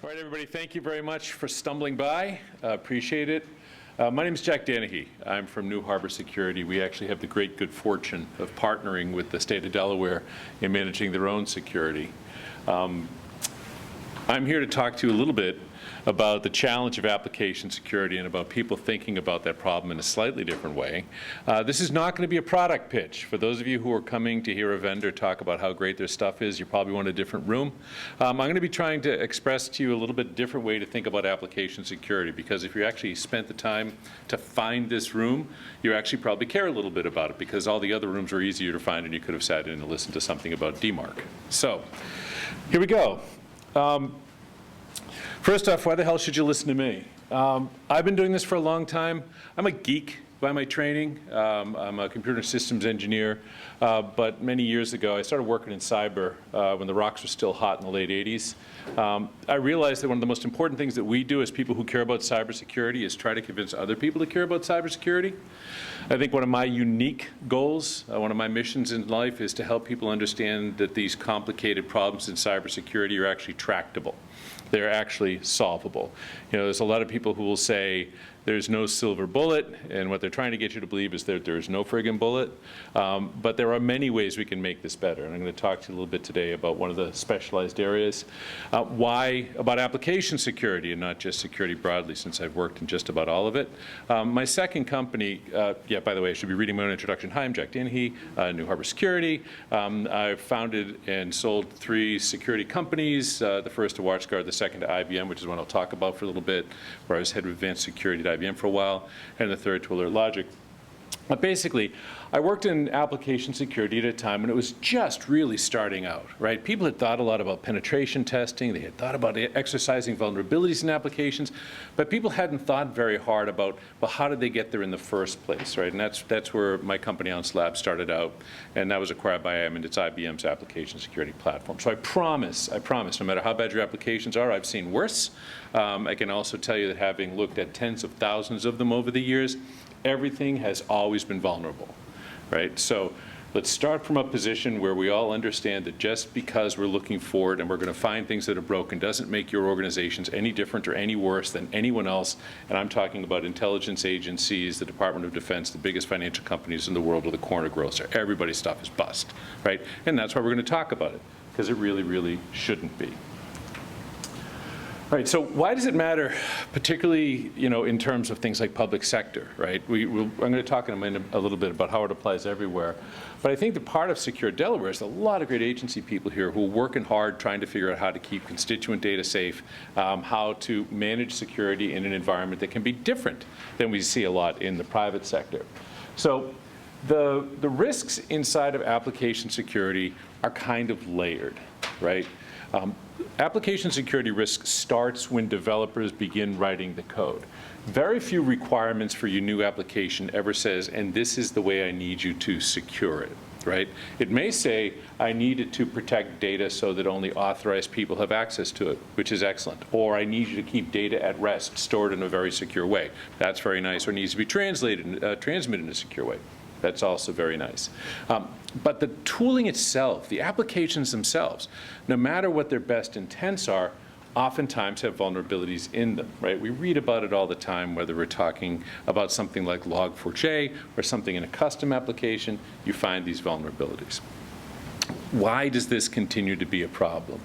All right, everybody, thank you very much for stumbling by. Appreciate it. My name is Jack Danahy. I'm from New Harbor Security. We actually have the great good fortune of partnering with the state of Delaware in managing their own security. I'm here to talk to you a little bit about the challenge of application security and about people thinking about that problem in a slightly different way. This is not going to be a product pitch. For those of you who are coming to hear a vendor talk about how great their stuff is, you probably want a different room. I'm going to be trying to express to you a little bit different way to think about application security, because if you actually spent the time to find this room, you actually probably care a little bit about it, because all the other rooms were easier to find and you could have sat in and listened to something about DMARC. So here we go. First off, why the hell should you listen to me? I've been doing this for a long time. I'm a geek by my training. I'm a computer systems engineer, but many years ago I started working in cyber when the rocks were still hot in the late 80s. I realized that one of the most important things that we do as people who care about cybersecurity is try to convince other people to care about cybersecurity. I think one of my unique goals, one of my missions in life is to help people understand that these complicated problems in cybersecurity are actually tractable. They're actually solvable. You know, there's a lot of people who will say there's no silver bullet, and what they're trying to get you to believe is that there's no friggin' bullet. But there are many ways we can make this better, and I'm going to talk to you a little bit today about one of the specialized areas. Why about application security and not just security broadly, since I've worked in just about all of it. My second company, yeah, by the way, I should be reading my own introduction. Hi, I'm Jack Danahy, New Harbor Security. I've founded and sold 3 security companies, the first to WatchGuard, the second to IBM, which is one I'll talk about for a little bit, where I was head of advanced security at IBM for a while, and the third to AlertLogic. But basically, I worked in application security at a time when it was just really starting out, right? People had thought a lot about penetration testing. They had thought about exercising vulnerabilities in applications, but people hadn't thought very hard about, well, how did they get there in the first place, right? And that's where my company, Ounce Labs, started out, and that was acquired by IBM, and it's IBM's application security platform. So I promise, no matter how bad your applications are, I've seen worse. I can also tell you that having looked at tens of thousands of them over the years, everything has always been vulnerable, right? So let's start from a position where we all understand that just because we're looking for it and we're going to find things that are broken doesn't make your organizations any different or any worse than anyone else. And I'm talking about intelligence agencies, the Department of Defense, the biggest financial companies in the world, or the corner grocer. Everybody's stuff is bust, right? And that's why we're going to talk about it, because it really, really shouldn't be. All right, so why does it matter, particularly, you know, in terms of things like public sector, right? I'm going to talk in a minute a little bit about how it applies everywhere. But I think the part of Secure Delaware is a lot of great agency people here who are working hard trying to figure out how to keep constituent data safe, how to manage security in an environment that can be different than we see a lot in the private sector. So the risks inside of application security are kind of layered, right? Application security risk starts when developers begin writing the code. Very few requirements for your new application ever says, and this is the way I need you to secure it, right? It may say, I need it to protect data so that only authorized people have access to it, which is excellent. Or I need you to keep data at rest, stored in a very secure way. That's very nice. Or it needs to be translated, transmitted in a secure way. That's also very nice. But the tooling itself, the applications themselves, no matter what their best intents are, oftentimes have vulnerabilities in them, right? We read about it all the time, whether we're talking about something like Log4j or something in a custom application, you find these vulnerabilities. Why does this continue to be a problem?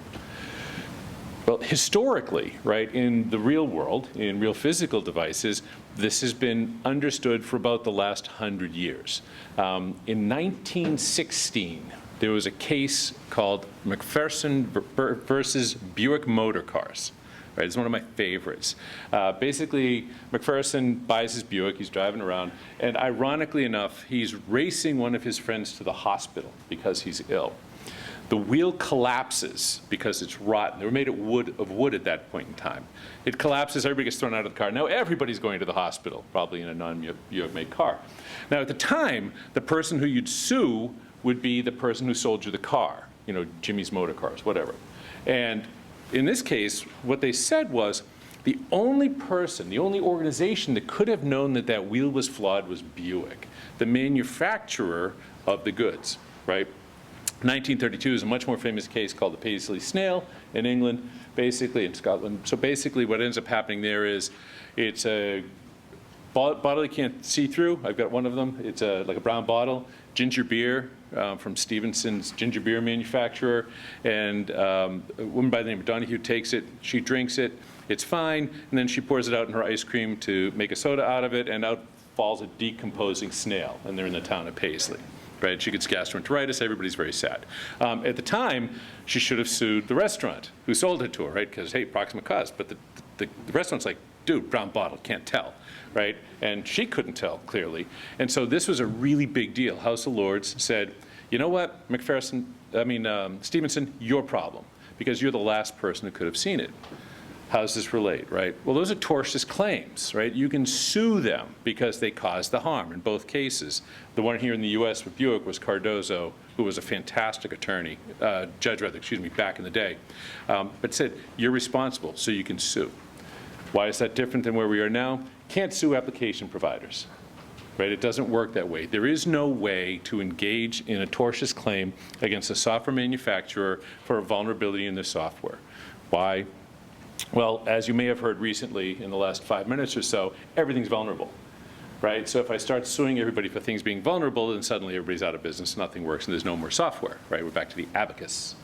Well, historically, right, in the real world, in real physical devices, this has been understood for about the last 100 years. In 1916, there was a case called Mcpherson versus Buick motor cars. Right, it's one of my favorites. Basically, Mcpherson buys his Buick, he's driving around, and ironically enough, he's racing one of his friends to the hospital because he's ill. The wheel collapses because it's rotten. They were made of wood at that point in time. It collapses, everybody gets thrown out of the car. Now everybody's going to the hospital, probably in a non-Buick made car. Now at the time, the person who you'd sue would be the person who sold you the car, you know, Jimmy's Motor Cars, whatever. And in this case, what they said was, the only person, the only organization that could have known that that wheel was flawed was Buick, the manufacturer of the goods, right? 1932 is a much more famous case called the Paisley Snail in England, basically in Scotland. So basically what ends up happening there is it's a bottle you can't see through. I've got one of them. It's like a brown bottle, ginger beer from Stevenson's ginger beer manufacturer. And a woman by the name of Danahy takes it. She drinks it. It's fine. And then she pours it out in her ice cream to make a soda out of it. And out falls a decomposing snail. And they're in the town of Paisley. Right? She gets gastroenteritis. Everybody's very sad. At the time, she should have sued the restaurant who sold it to her, right? Because, hey, proximate cause. But the restaurant's like, dude, brown bottle, can't tell, right? And she couldn't tell, clearly. And so this was a really big deal. House of Lords said, you know what, Stevenson, your problem, because you're the last person who could have seen it. How does this relate, right? Well, those are tortious claims, right? You can sue them because they caused the harm in both cases. The one here in the U.S. with Buick was Cardozo, who was a fantastic attorney, back in the day, but said, you're responsible, so you can sue. Why is that different than where we are now? Can't sue application providers, right? It doesn't work that way. There is no way to engage in a tortious claim against a software manufacturer for a vulnerability in their software. Why? Well, as you may have heard recently in the last 5 minutes or so, everything's vulnerable, right? So if I start suing everybody for things being vulnerable, then suddenly everybody's out of business, nothing works, and there's no more software, right? We're back to the abacus.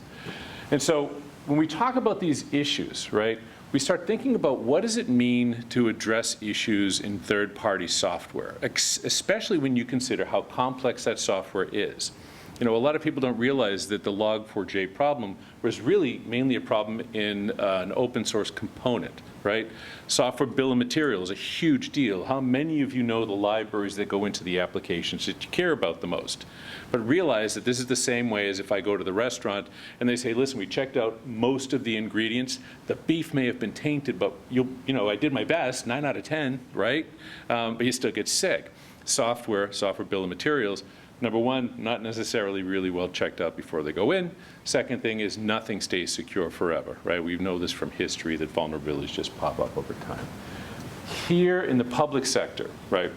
And so when we talk about these issues, right, we start thinking about what does it mean to address issues in third-party software, especially when you consider how complex that software is. You know, a lot of people don't realize that the log4j problem was really mainly a problem in an open source component, right? Software bill of materials is a huge deal. How many of you know the libraries that go into the applications that you care about the most? But realize that this is the same way as if I go to the restaurant and they say, listen, we checked out most of the ingredients. The beef may have been tainted, but you know, I did my best, 9 out of 10, right? But you still get sick. Software bill of materials, number one, not necessarily really well checked out before they go in. Second thing is nothing stays secure forever, right? We know this from history that vulnerabilities just pop up over time. Here in the public sector, right,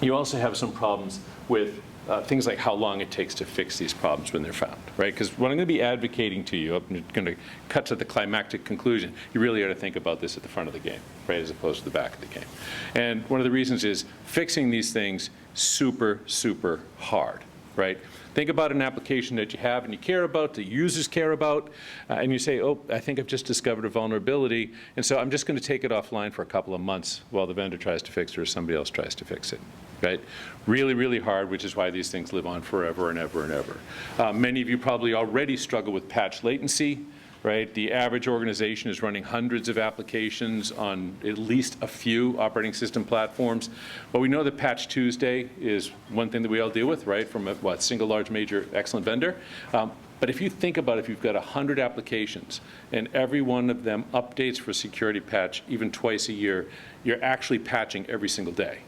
you also have some problems with things like how long it takes to fix these problems when they're found, right? Because what I'm going to be advocating to you, I'm going to cut to the climactic conclusion, you really ought to think about this at the front of the game, right, as opposed to the back of the game. And one of the reasons is fixing these things super, super hard, right? Think about an application that you have and you care about, the users care about, and you say, oh, I think I've just discovered a vulnerability, and so I'm just going to take it offline for a couple of months while the vendor tries to fix it or somebody else tries to fix it, right? Really, really hard, which is why these things live on forever and ever and ever. Many of you probably already struggle with patch latency, right? The average organization is running hundreds of applications on at least a few operating system platforms. But we know that Patch Tuesday is one thing that we all deal with, right, from a single large major excellent vendor. But if you think about it, if you've got 100 applications and every one of them updates for a security patch even twice a year, you're actually patching every single day,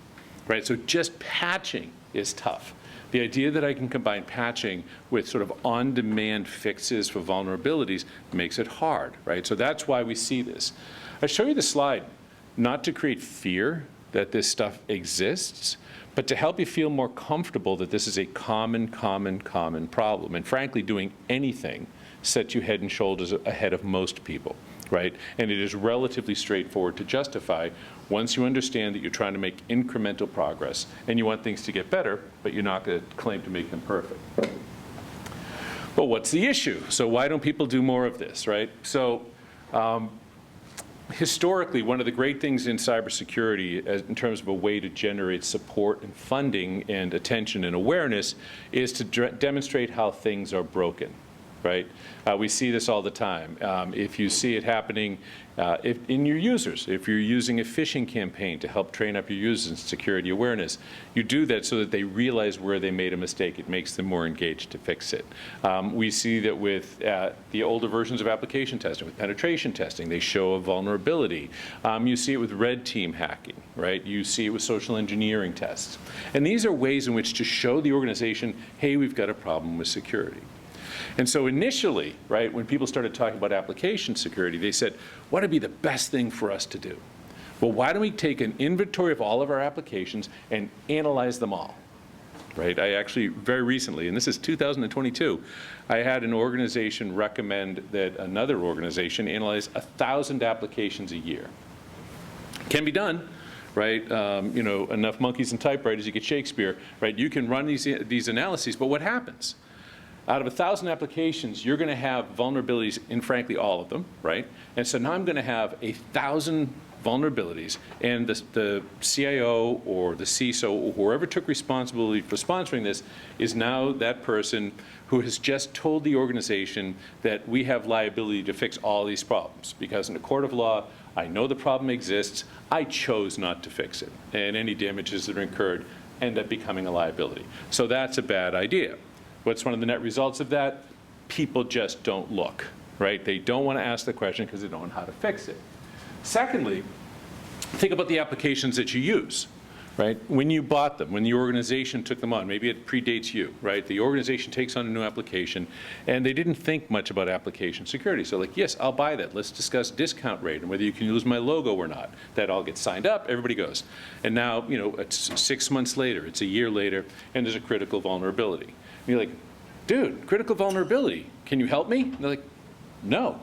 right? So just patching is tough. The idea that I can combine patching with sort of on-demand fixes for vulnerabilities makes it hard, right? So that's why we see this. I show you the slide not to create fear that this stuff exists, but to help you feel more comfortable that this is a common problem. And frankly, doing anything sets you head and shoulders ahead of most people, right? And it is relatively straightforward to justify once you understand that you're trying to make incremental progress and you want things to get better, but you're not going to claim to make them perfect. But what's the issue? So why don't people do more of this, right? So historically, one of the great things in cybersecurity in terms of a way to generate support and funding and attention and awareness is to demonstrate how things are broken, right? We see this all the time. If you see it happening in your users, if you're using a phishing campaign to help train up your users in security awareness, you do that so that they realize where they made a mistake. It makes them more engaged to fix it. We see that with the older versions of application testing, with penetration testing, they show a vulnerability. You see it with red team hacking, right? You see it with social engineering tests. And these are ways in which to show the organization, hey, we've got a problem with security. And so initially, right, when people started talking about application security, they said, what would be the best thing for us to do? Well, why don't we take an inventory of all of our applications and analyze them all, right? I actually, very recently, and this is 2022, I had an organization recommend that another organization analyze 1,000 applications a year. Can be done, right? You know, enough monkeys and typewriters, you get Shakespeare, right? You can run these analyses, but what happens? Out of 1,000 applications, you're going to have vulnerabilities in, frankly, all of them, right? And so now I'm going to have 1,000 vulnerabilities, and the CIO or the CISO or whoever took responsibility for sponsoring this is now that person who has just told the organization that we have liability to fix all these problems, because in a court of law, I know the problem exists, I chose not to fix it, and any damages that are incurred end up becoming a liability. So that's a bad idea. What's one of the net results of that? People just don't look, right? They don't want to ask the question because they don't know how to fix it. Secondly, think about the applications that you use, right? When you bought them, when the organization took them on, maybe it predates you, right? The organization takes on a new application, and they didn't think much about application security. So like, yes, I'll buy that. Let's discuss discount rate and whether you can use my logo or not. That all gets signed up, everybody goes. And now, you know, it's 6 months later, it's a year later, and there's a critical vulnerability. And you're like, dude, critical vulnerability, can you help me? And they're like, no.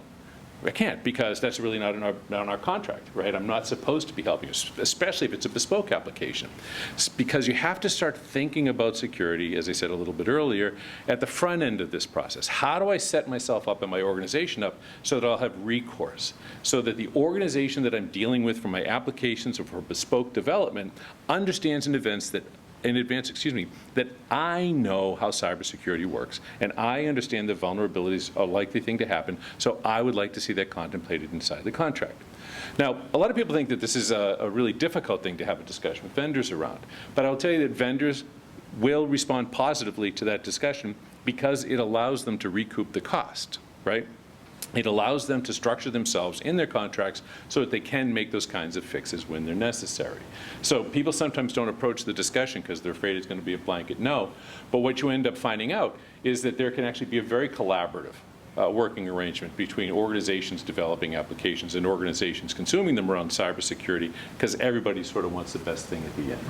I can't, because that's really not in our contract, right? I'm not supposed to be helping you, especially if it's a bespoke application. It's because you have to start thinking about security, as I said a little bit earlier, at the front end of this process. How do I set myself up and my organization up so that I'll have recourse, so that the organization that I'm dealing with for my applications or for bespoke development understands in advance that that I know how cybersecurity works, and I understand that vulnerabilities are a likely thing to happen, so I would like to see that contemplated inside the contract. Now, a lot of people think that this is a really difficult thing to have a discussion with vendors around, but I'll tell you that vendors will respond positively to that discussion because it allows them to recoup the cost, right? It allows them to structure themselves in their contracts so that they can make those kinds of fixes when they're necessary. So people sometimes don't approach the discussion because they're afraid it's going to be a blanket no. But what you end up finding out is that there can actually be a very collaborative working arrangement between organizations developing applications and organizations consuming them around cybersecurity, because everybody sort of wants the best thing at the end.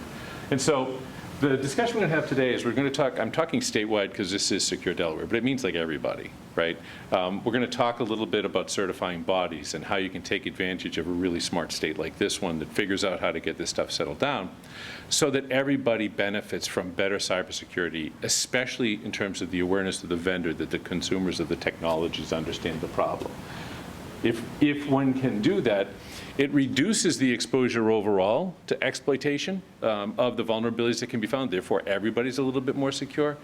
And so the discussion we're going to have today is we're going to talk, I'm talking statewide because this is Secure Delaware, but it means like everybody, right? We're going to talk a little bit about certifying bodies and how you can take advantage of a really smart state like this one that figures out how to get this stuff settled down so that everybody benefits from better cybersecurity, especially in terms of the awareness of the vendor that the consumers of the technologies understand the problem. If one can do that, it reduces the exposure overall to exploitation of the vulnerabilities that can be found. Therefore, everybody's a little bit more secure.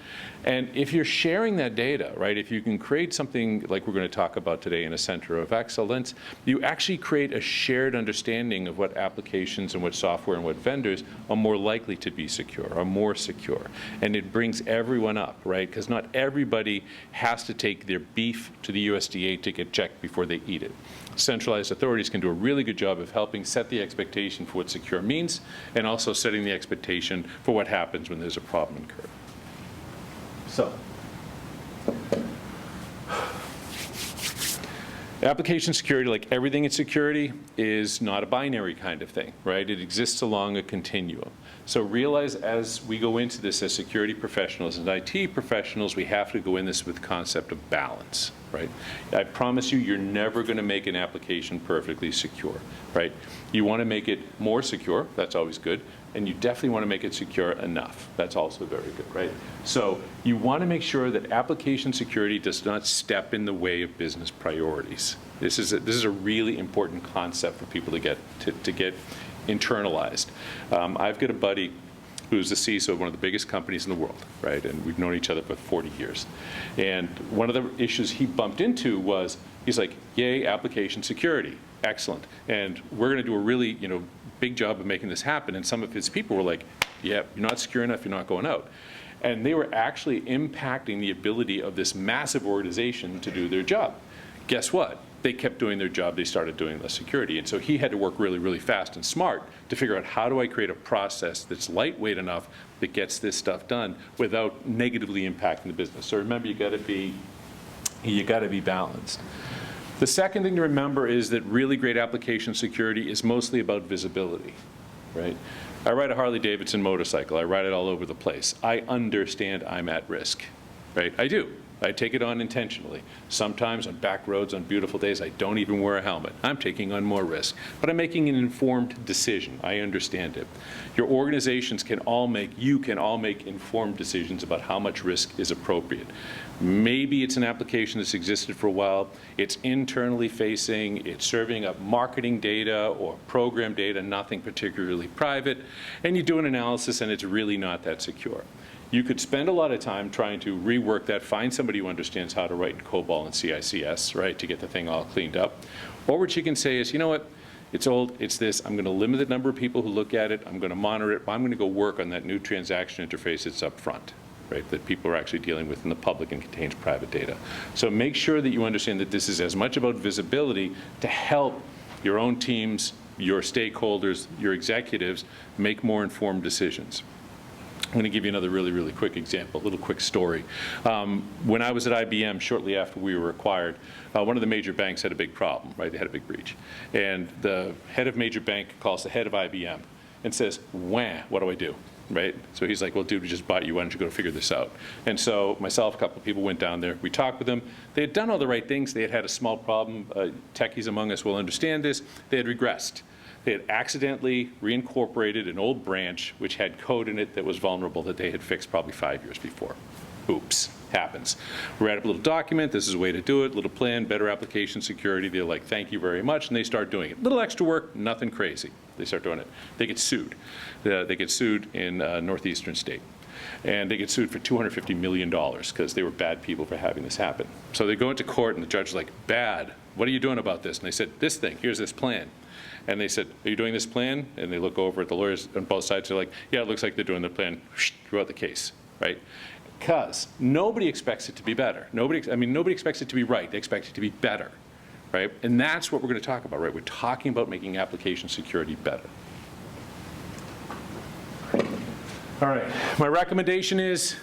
And if you're sharing that data, right, if you can create something like we're going to talk about today in a center of excellence, you actually create a shared understanding of what applications and what software and what vendors are more likely to be secure, are more secure. And it brings everyone up, right, because not everybody has to take their beef to the USDA to get checked before they eat it. Centralized authorities can do a really good job of helping set the expectation for what secure means and also setting the expectation for what happens when there's a problem incurred. So, application security, like everything in security, is not a binary kind of thing, right? It exists along a continuum. So realize as we go into this as security professionals and IT professionals, we have to go in this with the concept of balance, right? I promise you, you're never going to make an application perfectly secure, right? You want to make it more secure, that's always good, and you definitely want to make it secure enough. That's also very good, right? So you want to make sure that application security does not step in the way of business priorities. This is a really important concept for people to get internalized. I've got a buddy who's the CISO of one of the biggest companies in the world, right? And we've known each other for 40 years. And one of the issues he bumped into was, he's like, yay, application security, excellent. And we're going to do a really, big job of making this happen. And some of his people were like, yeah, you're not secure enough, you're not going out. And they were actually impacting the ability of this massive organization to do their job. Guess what? They kept doing their job, they started doing less security. And so he had to work really, really fast and smart to figure out how do I create a process that's lightweight enough that gets this stuff done without negatively impacting the business. So remember, you got to be balanced. The second thing to remember is that really great application security is mostly about visibility. right? I ride a Harley-Davidson motorcycle. I ride it all over the place. I understand I'm at risk, right? I do. I take it on intentionally. Sometimes on back roads on beautiful days, I don't even wear a helmet. I'm taking on more risk, but I'm making an informed decision. I understand it. Your organizations can all make, you can all make informed decisions about how much risk is appropriate. Maybe it's an application that's existed for a while, it's internally facing, it's serving up marketing data or program data, nothing particularly private, and you do an analysis and it's really not that secure. You could spend a lot of time trying to rework that, find somebody who understands how to write in COBOL and CICS, right, to get the thing all cleaned up. Or what you can say is, you know what, it's old, it's this, I'm going to limit the number of people who look at it, I'm going to monitor it, but I'm going to go work on that new transaction interface that's up front, right, that people are actually dealing with in the public and contains private data. So make sure that you understand that this is as much about visibility to help your own teams, your stakeholders, your executives make more informed decisions. I'm going to give you another really, really quick example, a little quick story. When I was at IBM, shortly after we were acquired, one of the major banks had a big problem, right? They had a big breach. And the head of major bank calls the head of IBM and says, wah, what do I do? Right? So he's like, well, dude, we just bought you. Why don't you go figure this out? And so myself, a couple of people went down there. We talked with them. They had done all the right things. They had had a small problem. Techies among us will understand this. They had regressed. They had accidentally reincorporated an old branch which had code in it that was vulnerable that they had fixed probably 5 years before. Oops, happens. Write up a little document, this is a way to do it, little plan, better application security. They're like, thank you very much, and they start doing it. Little extra work, nothing crazy. They start doing it. They get sued. They get sued in northeastern state. And they get sued for $250 million because they were bad people for having this happen. So they go into court and the judge is like, bad, what are you doing about this? And they said, this thing, here's this plan. And they said, are you doing this plan? And they look over at the lawyers on both sides. They're like, yeah, it looks like they're doing the plan throughout the case, right? Because nobody expects it to be better. Nobody expects it to be right. They expect it to be better, right? And that's what we're going to talk about, right? We're talking about making application security better. All right, my recommendation is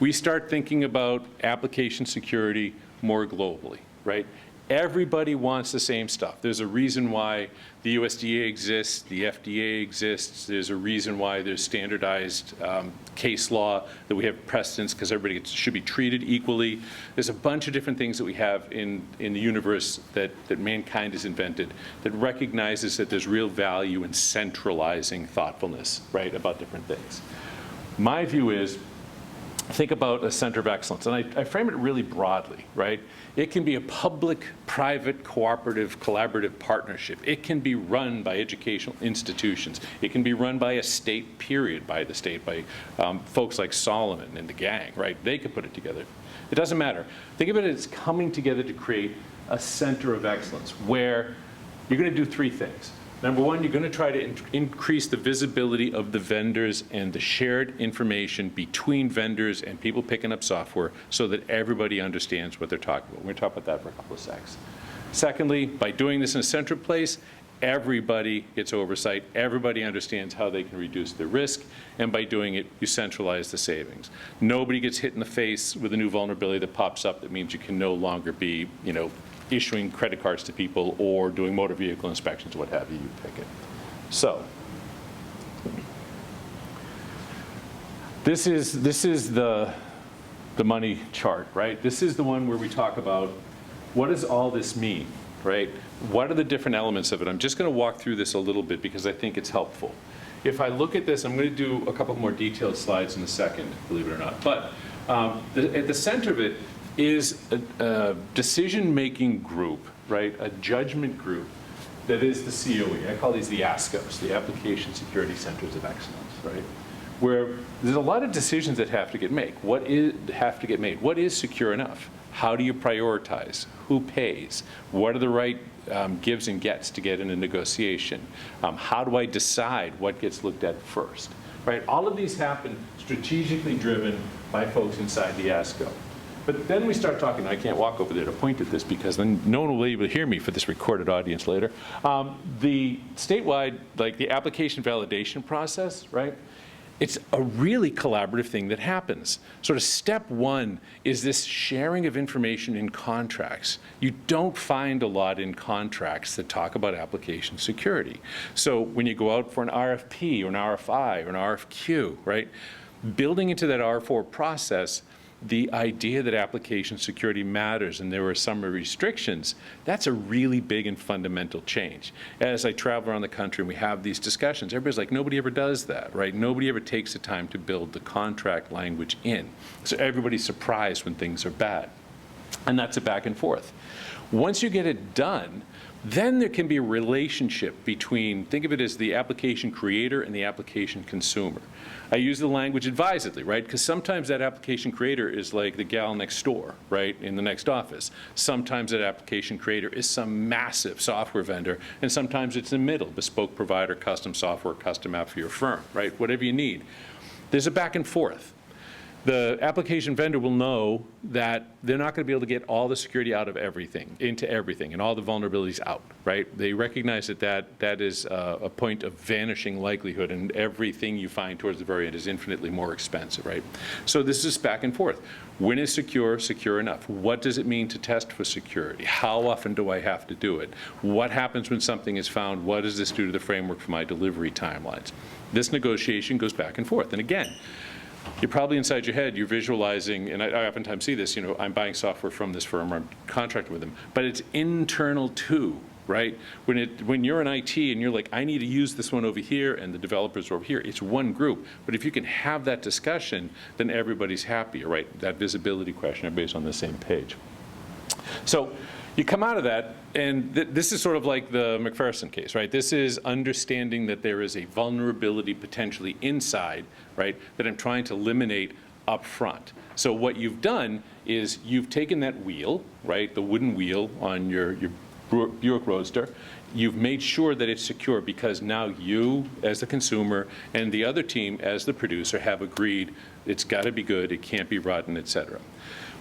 we start thinking about application security more globally, right? Everybody wants the same stuff. There's a reason why the USDA exists, the FDA exists. There's a reason why there's standardized case law, that we have precedents because everybody should be treated equally. There's a bunch of different things that we have in the universe that mankind has invented that recognizes that there's real value in centralizing thoughtfulness, right, about different things. My view is, think about a center of excellence, and I frame it really broadly, right? It can be a public-private, cooperative, collaborative partnership. It can be run by educational institutions. It can be run by a state, period, by the state, by folks like Solomon and the gang, right? They could put it together. It doesn't matter. Think of it as coming together to create a center of excellence where you're going to do three things. Number one, you're going to try to increase the visibility of the vendors and the shared information between vendors and people picking up software so that everybody understands what they're talking about. We're going to talk about that for a couple of seconds. Secondly, by doing this in a central place, everybody gets oversight. Everybody understands how they can reduce their risk. And by doing it, you centralize the savings. Nobody gets hit in the face with a new vulnerability that pops up that means you can no longer be, issuing credit cards to people or doing motor vehicle inspections, what have you, you pick it. So, this is the money chart, right? This is the one where we talk about what does all this mean, right? What are the different elements of it? I'm just going to walk through this a little bit because I think it's helpful. If I look at this, I'm going to do a couple more detailed slides in a second, believe it or not. But at the center of it is a decision-making group, right? A judgment group that is the COE. I call these the ASCOs, the Application Security Centers of Excellence, right? Where there's a lot of decisions that have to get made. What is secure enough? How do you prioritize? Who pays? What are the right gives and gets to get in a negotiation? How do I decide what gets looked at first? Right? All of these happen strategically driven by folks inside the ASCO. But then we start talking, I can't walk over there to point at this because then no one will be able to hear me for this recorded audience later. The statewide, like the application validation process, right? it's a really collaborative thing that happens. Sort of step one is this sharing of information in contracts. You don't find a lot in contracts that talk about application security. So when you go out for an RFP or an RFI or an RFQ, right, building into that R4 process the idea that application security matters and there are some restrictions, that's a really big and fundamental change. As I travel around the country and we have these discussions, everybody's like, nobody ever does that, right? Nobody ever takes the time to build the contract language in. So everybody's surprised when things are bad. And that's a back and forth. Once you get it done, then there can be a relationship between, think of it as the application creator and the application consumer. I use the language advisedly, right? Because sometimes that application creator is like the gal next door, right, in the next office. Sometimes that application creator is some massive software vendor, and sometimes it's in the middle, bespoke provider, custom software, custom app for your firm, right? Whatever you need. There's a back and forth. The application vendor will know that they're not going to be able to get all the security out of everything, into everything, and all the vulnerabilities out, right? They recognize that that is a point of vanishing likelihood, and everything you find towards the very end is infinitely more expensive, right? So this is back and forth. When is secure enough? What does it mean to test for security? How often do I have to do it? What happens when something is found? What does this do to the framework for my delivery timelines? This negotiation goes back and forth. And again, you're probably inside your head, you're visualizing, and I oftentimes see this, you know, I'm buying software from this firm, or I'm contracting with them, but it's internal too, right? When you're in IT and you're like, I need to use this one over here, and the developers are over here, it's one group. But if you can have that discussion, then everybody's happier, right? That visibility question, everybody's on the same page. So you come out of that, and this is sort of like the Mcpherson case, right? This is understanding that there is a vulnerability potentially inside, right, that I'm trying to eliminate up front. So what you've done is you've taken that wheel, right, the wooden wheel on your Buick Roadster, you've made sure that it's secure because now you, as the consumer, and the other team, as the producer, have agreed it's got to be good, it can't be rotten, et cetera.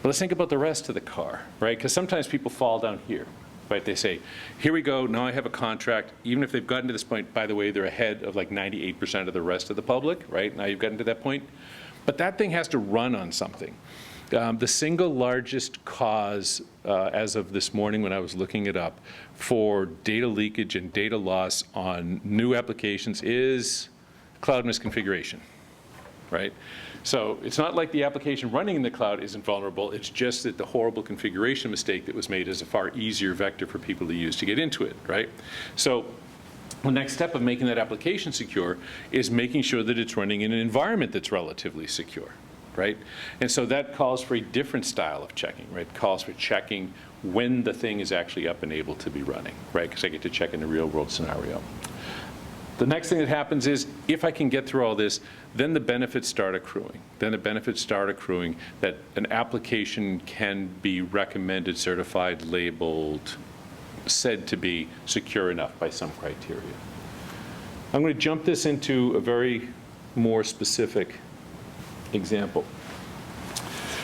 But let's think about the rest of the car, right? Because sometimes people fall down here, right? They say, here we go, now I have a contract. Even if they've gotten to this point, by the way, they're ahead of like 98% of the rest of the public, right? Now you've gotten to that point. But that thing has to run on something. The single largest cause, as of this morning when I was looking it up, for data leakage and data loss on new applications is cloud misconfiguration, right? So it's not like the application running in the cloud isn't vulnerable, it's just that the horrible configuration mistake that was made is a far easier vector for people to use to get into it, right? So the next step of making that application secure is making sure that it's running in an environment that's relatively secure, right? And so that calls for a different style of checking, right? It calls for checking when the thing is actually up and able to be running, right? Because I get to check in a real world scenario. The next thing that happens is, if I can get through all this, then the benefits start accruing. Then the benefits start accruing that an application can be recommended, certified, labeled, said to be secure enough by some criteria. I'm going to jump this into a very more specific example.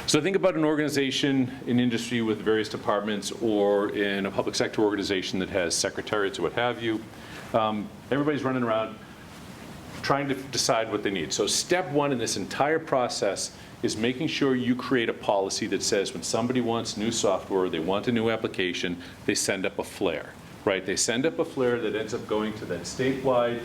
So think about an organization, an industry with various departments, or in a public sector organization that has secretariats or what have you. Everybody's running around trying to decide what they need. So step one in this entire process is making sure you create a policy that says when somebody wants new software, they want a new application, they send up a flare, right? They send up a flare that ends up going to that statewide,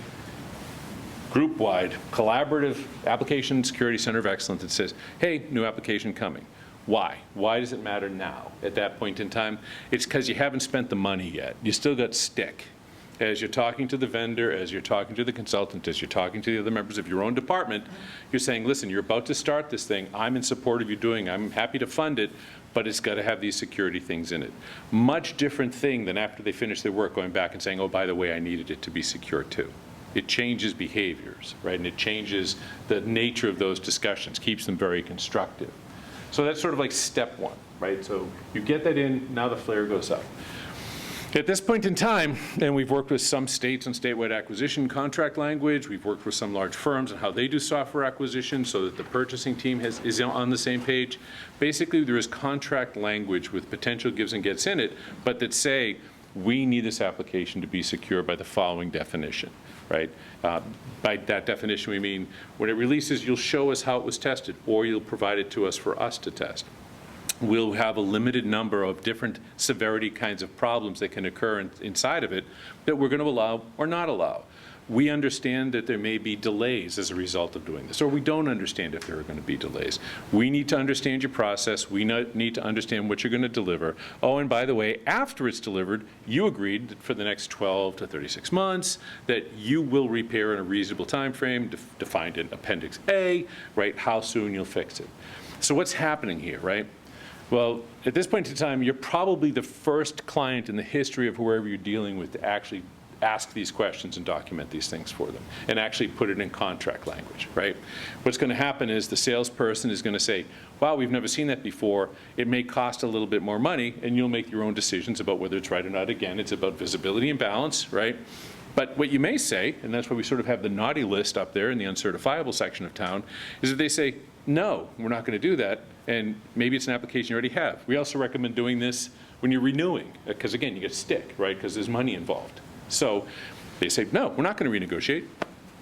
group-wide, collaborative application security center of excellence that says, hey, new application coming. Why? Why does it matter now at that point in time? It's because you haven't spent the money yet. You still got stick. As you're talking to the vendor, as you're talking to the consultant, as you're talking to the other members of your own department, you're saying, listen, you're about to start this thing. I'm in support of you doing it. I'm happy to fund it, but it's got to have these security things in it. Much different thing than after they finish their work going back and saying, oh, by the way, I needed it to be secure too. It changes behaviors, right? And it changes the nature of those discussions, keeps them very constructive. So that's sort of like step one, right? So you get that in, now the flare goes up. At this point in time, and we've worked with some states on statewide acquisition contract language, we've worked with some large firms on how they do software acquisition so that the purchasing team is on the same page. Basically, there is contract language with potential gives and gets in it, but that say, we need this application to be secure by the following definition, right? By that definition, we mean when it releases, you'll show us how it was tested, or you'll provide it to us for us to test. We'll have a limited number of different severity kinds of problems that can occur inside of it that we're going to allow or not allow. We understand that there may be delays as a result of doing this, or we don't understand if there are going to be delays. We need to understand your process. We need to understand what you're going to deliver. Oh, and by the way, after it's delivered, you agreed that for the next 12 to 36 months that you will repair in a reasonable time frame, defined in Appendix A, right, how soon you'll fix it. So what's happening here, right? Well, at this point in time, you're probably the first client in the history of whoever you're dealing with to actually ask these questions and document these things for them and actually put it in contract language, right? What's going to happen is the salesperson is going to say, wow, we've never seen that before. It may cost a little bit more money, and you'll make your own decisions about whether it's right or not. Again, it's about visibility and balance, right? But what you may say, and that's why we sort of have the naughty list up there in the uncertifiable section of town, is that they say, no, we're not going to do that, and maybe it's an application you already have. We also recommend doing this when you're renewing, because again, you get stick, right, because there's money involved. So they say, no, we're not going to renegotiate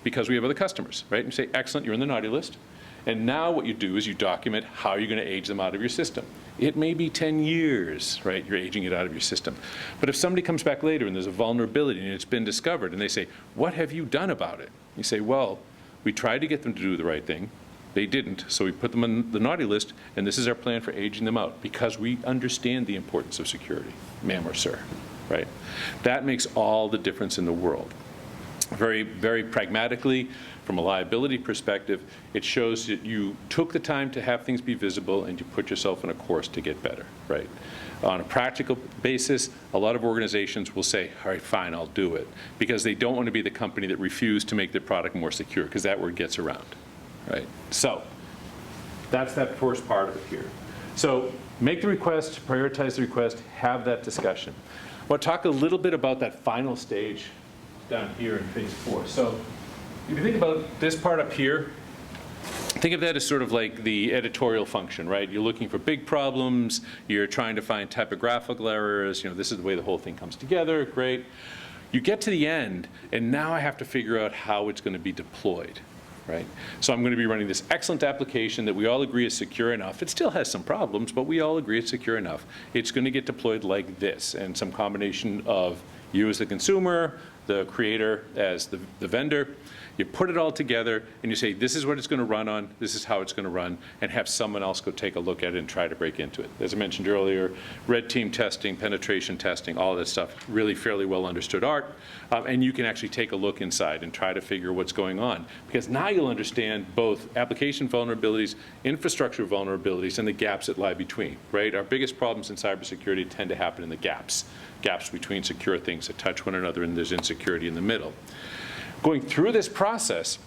because we have other customers, right? And you say, excellent, you're in the naughty list. And now what you do is you document how you're going to age them out of your system. It may be 10 years, right, you're aging it out of your system. But if somebody comes back later and there's a vulnerability and it's been discovered and they say, what have you done about it? You say, well, we tried to get them to do the right thing. They didn't, so we put them on the naughty list, and this is our plan for aging them out because we understand the importance of security, ma'am or sir. Right? That makes all the difference in the world. Very, very pragmatically, from a liability perspective, it shows that you took the time to have things be visible and you put yourself on a course to get better, right? On a practical basis, a lot of organizations will say, all right, fine, I'll do it, because they don't want to be the company that refused to make their product more secure, because that word gets around, right? So that's that first part of it here. So make the request, prioritize the request, have that discussion. I want to talk a little bit about that final stage down here in phase 4. So if you think about this part up here, think of that as sort of like the editorial function, right? You're looking for big problems, you're trying to find typographical errors, you know, this is the way the whole thing comes together, great. You get to the end, and now I have to figure out how it's going to be deployed. Right? So I'm going to be running this excellent application that we all agree is secure enough. It still has some problems, but we all agree it's secure enough. It's going to get deployed like this, and some combination of you as the consumer, the creator as the vendor. You put it all together and you say, this is what it's going to run on, this is how it's going to run, and have someone else go take a look at it and try to break into it. As I mentioned earlier, red team testing, penetration testing, all of that stuff, really fairly well understood art. And you can actually take a look inside and try to figure what's going on. Because now you'll understand both application vulnerabilities, infrastructure vulnerabilities, and the gaps that lie between, right? Our biggest problems in cybersecurity tend to happen in the gaps between secure things that touch one another, and there's insecurity in the middle. Going through this process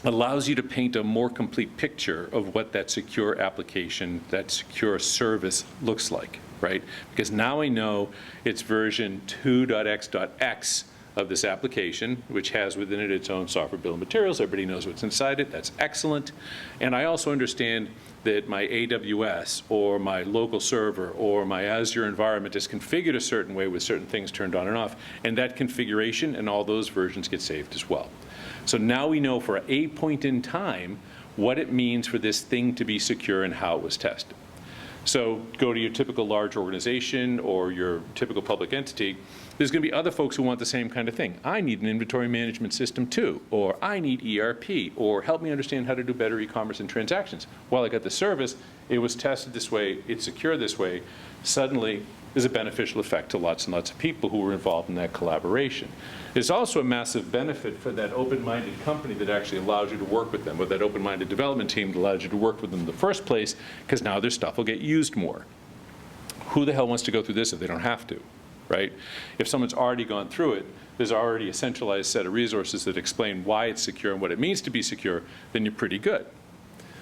allows you to paint a more complete picture of what that secure application, that secure service looks like, right? Because now I know it's version 2.x.x of this application, which has within it its own software bill of materials. Everybody knows what's inside it. That's excellent. And I also understand that my AWS or my local server or my Azure environment is configured a certain way with certain things turned on and off, and that configuration and all those versions get saved as well. So now we know for a point in time what it means for this thing to be secure and how it was tested. So go to your typical large organization or your typical public entity. There's going to be other folks who want the same kind of thing. I need an inventory management system too, or I need ERP, or help me understand how to do better e-commerce and transactions. While I got the service, it was tested this way, it's secure this way. Suddenly, there's a beneficial effect to lots and lots of people who were involved in that collaboration. There's also a massive benefit for that open-minded company that actually allows you to work with them, or that open-minded development team that allows you to work with them in the first place, because now their stuff will get used more. Who the hell wants to go through this if they don't have to, right? If someone's already gone through it, there's already a centralized set of resources that explain why it's secure and what it means to be secure, then you're pretty good.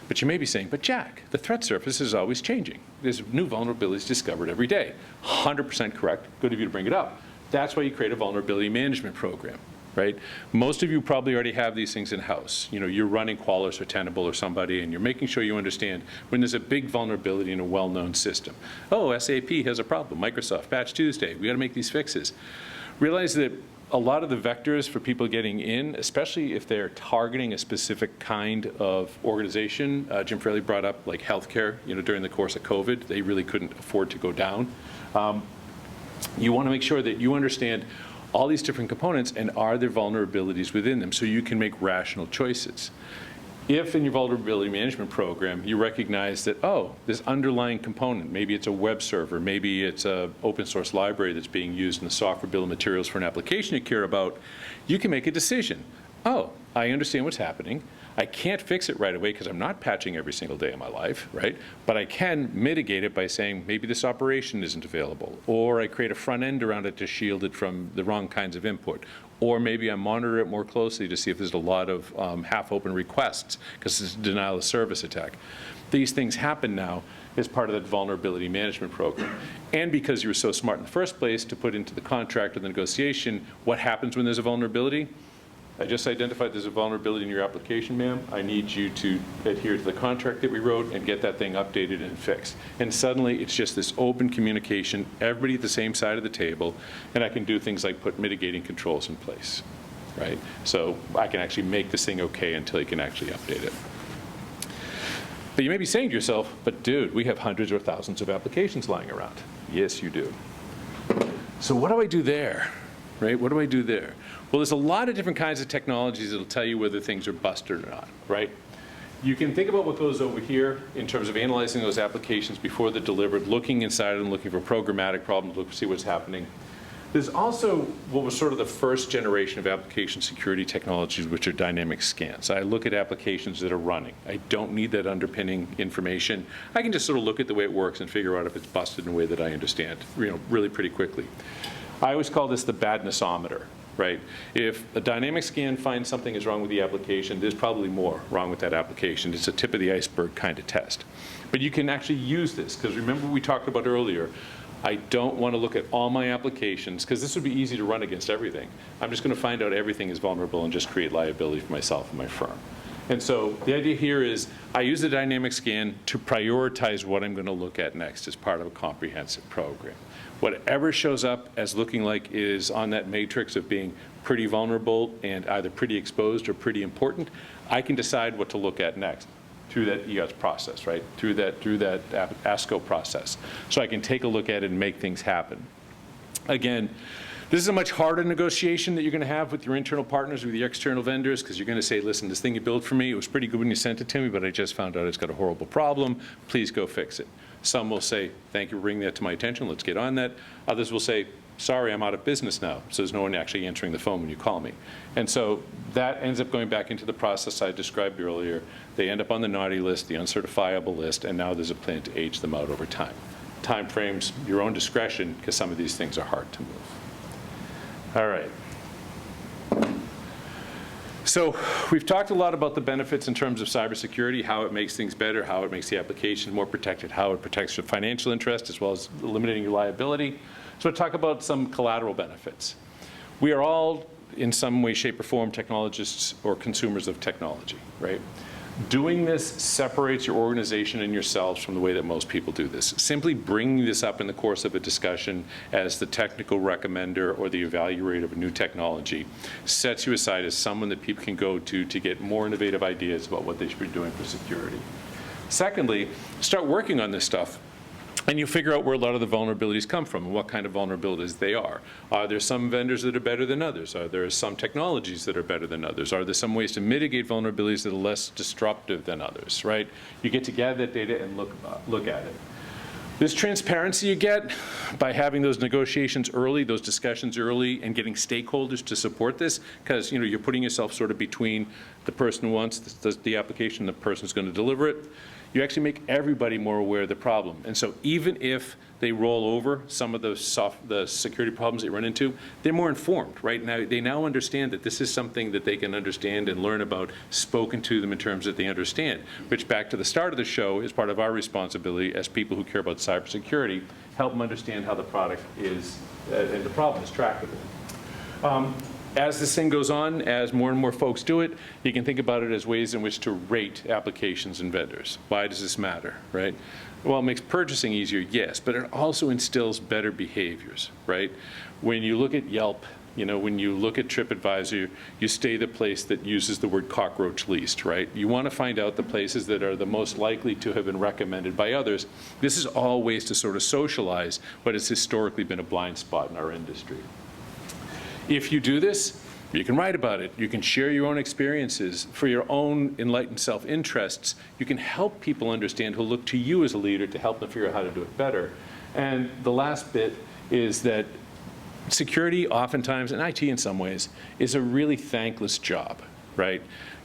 But you may be saying, but Jack, the threat surface is always changing. There's new vulnerabilities discovered every day. 100% correct. Good of you to bring it up. That's why you create a vulnerability management program, right? Most of you probably already have these things in-house. You know, you're running Qualys or Tenable or somebody, and you're making sure you understand when there's a big vulnerability in a well-known system. Oh, SAP has a problem. Microsoft, Patch Tuesday. We got to make these fixes. Realize that a lot of the vectors for people getting in, especially if they're targeting a specific kind of organization, Jim Fraley brought up like healthcare, you know, during the course of COVID, they really couldn't afford to go down. You want to make sure that you understand all these different components and are there vulnerabilities within them so you can make rational choices. If in your vulnerability management program you recognize that, oh, this underlying component, maybe it's a web server, maybe it's an open source library that's being used in the software bill of materials for an application you care about, you can make a decision. Oh, I understand what's happening. I can't fix it right away because I'm not patching every single day of my life, right? But I can mitigate it by saying maybe this operation isn't available, or I create a front end around it to shield it from the wrong kinds of input. Or maybe I monitor it more closely to see if there's a lot of half-open requests because it's a denial of service attack. These things happen now as part of that vulnerability management program. And because you were so smart in the first place to put into the contract or the negotiation, what happens when there's a vulnerability? I just identified there's a vulnerability in your application, ma'am. I need you to adhere to the contract that we wrote and get that thing updated and fixed. And suddenly, it's just this open communication, everybody at the same side of the table, and I can do things like put mitigating controls in place, right? So I can actually make this thing okay until you can actually update it. But you may be saying to yourself, but dude, we have hundreds or thousands of applications lying around. Yes, you do. So what do I do there, right? What do I do there? Well, there's a lot of different kinds of technologies that'll tell you whether things are busted or not, right? You can think about what goes over here in terms of analyzing those applications before they're delivered, looking inside and looking for programmatic problems, look to see what's happening. There's also what was sort of the first generation of application security technologies, which are dynamic scans. I look at applications that are running. I don't need that underpinning information. I can just sort of look at the way it works and figure out if it's busted in a way that I understand, you know, really pretty quickly. I always call this the badnessometer. Right? If a dynamic scan finds something is wrong with the application, there's probably more wrong with that application. It's a tip of the iceberg kind of test. But you can actually use this, because remember we talked about earlier, I don't want to look at all my applications, because this would be easy to run against everything. I'm just going to find out everything is vulnerable and just create liability for myself and my firm. And so the idea here is I use the dynamic scan to prioritize what I'm going to look at next as part of a comprehensive program. Whatever shows up as looking like is on that matrix of being pretty vulnerable and either pretty exposed or pretty important, I can decide what to look at next through that EOS process, right? Through that ASCO process. So I can take a look at it and make things happen. Again, this is a much harder negotiation that you're going to have with your internal partners, with your external vendors, because you're going to say, listen, this thing you built for me, it was pretty good when you sent it to me, but I just found out it's got a horrible problem. Please go fix it. Some will say, thank you for bringing that to my attention. Let's get on that. Others will say, sorry, I'm out of business now. So there's no one actually answering the phone when you call me. And so that ends up going back into the process I described earlier. They end up on the naughty list, the uncertifiable list, and now there's a plan to age them out over time. Time frames, your own discretion, because some of these things are hard to move. All right. So we've talked a lot about the benefits in terms of cybersecurity, how it makes things better, how it makes the application more protected, how it protects your financial interest, as well as eliminating your liability. So we'll talk about some collateral benefits. We are all, in some way, shape, or form, technologists or consumers of technology, right? Doing this separates your organization and yourselves from the way that most people do this. Simply bringing this up in the course of a discussion as the technical recommender or the evaluator of a new technology sets you aside as someone that people can go to get more innovative ideas about what they should be doing for security. Secondly, start working on this stuff. And you figure out where a lot of the vulnerabilities come from and what kind of vulnerabilities they are. Are there some vendors that are better than others? Are there some technologies that are better than others? Are there some ways to mitigate vulnerabilities that are less disruptive than others, right? You get to gather that data and look at it. This transparency you get by having those negotiations early, those discussions early, and getting stakeholders to support this, because you're putting yourself sort of between the person who wants the application and the person who's going to deliver it. You actually make everybody more aware of the problem. And so even if they roll over some of the security problems they run into, they're more informed, right? Now, they now understand that this is something that they can understand and learn about, spoken to them in terms that they understand, which, back to the start of the show, is part of our responsibility as people who care about cybersecurity, help them understand how the product is, and the problem is tractable. As this thing goes on, as more and more folks do it, you can think about it as ways in which to rate applications and vendors. Why does this matter, right? Well, it makes purchasing easier, yes, but it also instills better behaviors, right? When you look at Yelp, when you look at TripAdvisor, you stay the place that uses the word cockroach least, right? You want to find out the places that are the most likely to have been recommended by others. This is all ways to sort of socialize what has historically been a blind spot in our industry. If you do this, you can write about it. You can share your own experiences for your own enlightened self-interests. You can help people understand who look to you as a leader to help them figure out how to do it better. And the last bit is that security oftentimes, and IT in some ways, is a really thankless job, right?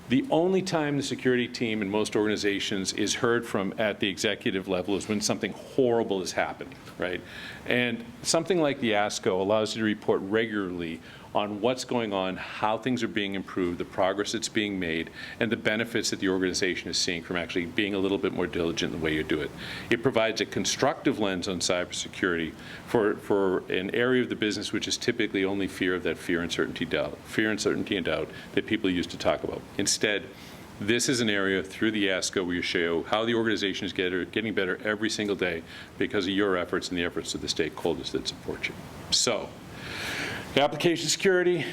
The only time the security team in most organizations is heard from at the executive level is when something horrible is happening, right? And something like the ASCO allows you to report regularly on what's going on, how things are being improved, the progress that's being made, and the benefits that the organization is seeing from actually being a little bit more diligent in the way you do it. It provides a constructive lens on cybersecurity for an area of the business which is typically only fear of that fear, uncertainty, and doubt that people used to talk about. Instead, this is an area through the ASCO where you show how the organization is getting better every single day because of your efforts and the efforts of the stakeholders that support you. So, application security,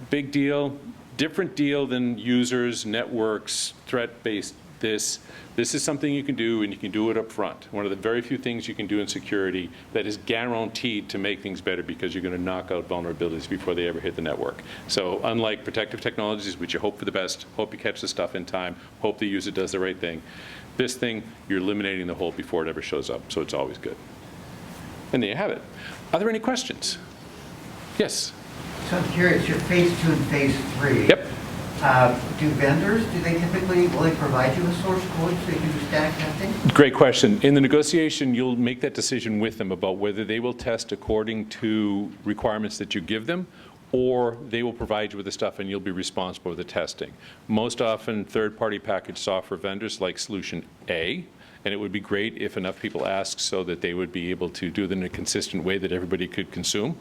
big deal, different deal than users, networks, threat-based this. This is something you can do, and you can do it up front. One of the very few things you can do in security that is guaranteed to make things better because you're going to knock out vulnerabilities before they ever hit the network. So unlike protective technologies, which you hope for the best, hope you catch the stuff in time, hope the user does the right thing, this thing, you're eliminating the hole before it ever shows up, so it's always good. And there you have it. Are there any questions? Yes? So I'm curious, you're phase 2 and phase 3. Yep. Do vendors, will they provide you a source code so you can do static testing? Great question. In the negotiation, you'll make that decision with them about whether they will test according to requirements that you give them, or they will provide you with the stuff and you'll be responsible for the testing. Most often, third-party packaged software vendors like Solution A, and it would be great if enough people ask so that they would be able to do it in a consistent way that everybody could consume.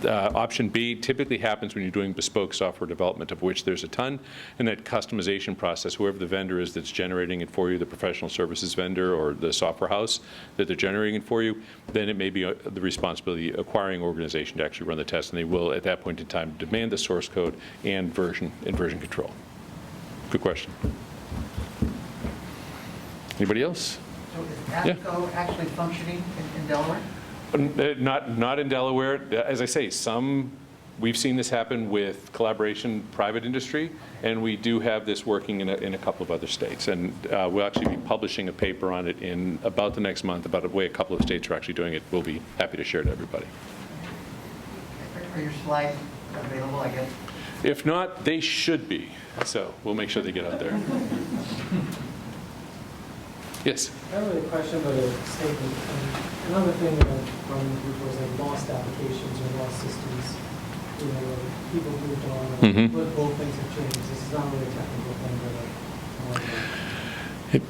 Option B typically happens when you're doing bespoke software development, of which there's a ton, and that customization process, whoever the vendor is that's generating it for you, the professional services vendor or the software house that they're generating it for you, then it may be the responsibility of the acquiring organization to actually run the test, and they will, at that point in time, demand the source code and version control. Good question. Anybody else? So is ASCO actually functioning in Delaware? Not in Delaware. As I say, we've seen this happen with collaboration private industry, and we do have this working in a couple of other states. And we'll actually be publishing a paper on it in about the next month, about the way a couple of states are actually doing it. We'll be happy to share it to everybody. Are your slides available, I guess? If not, they should be. So we'll make sure they get out there. Yes? Not really a question, but a statement. Another thing that I've run into was like lost applications or lost systems. People moved on, but both things have changed. This is not really a technical thing, but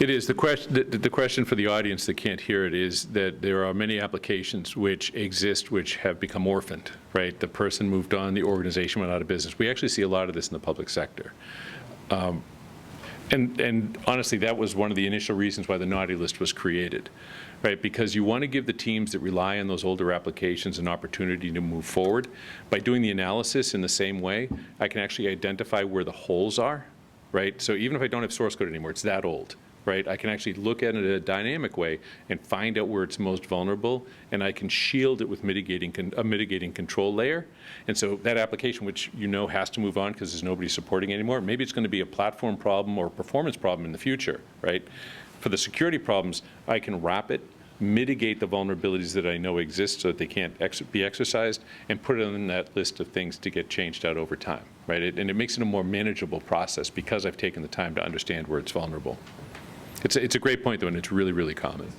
It is. The question for the audience that can't hear it is that there are many applications which exist which have become orphaned, right? The person moved on, the organization went out of business. We actually see a lot of this in the public sector. And honestly, that was one of the initial reasons why the naughty list was created, right? Because you want to give the teams that rely on those older applications an opportunity to move forward. By doing the analysis in the same way, I can actually identify where the holes are, right? So even if I don't have source code anymore, it's that old, right? I can actually look at it in a dynamic way and find out where it's most vulnerable, and I can shield it with a mitigating control layer. And so that application, which you know has to move on because there's nobody supporting anymore, maybe it's going to be a platform problem or a performance problem in the future, right? For the security problems, I can wrap it, mitigate the vulnerabilities that I know exist so that they can't be exercised, and put it on that list of things to get changed out over time, right? And it makes it a more manageable process because I've taken the time to understand where it's vulnerable. It's a great point, though, and it's really, really common.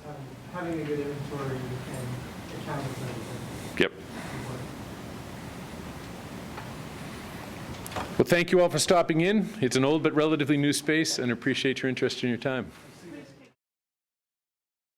Having a good inventory and accounting for everything. Yep. Well, thank you all for stopping in. It's an old but relatively new space, and I appreciate your interest and your time.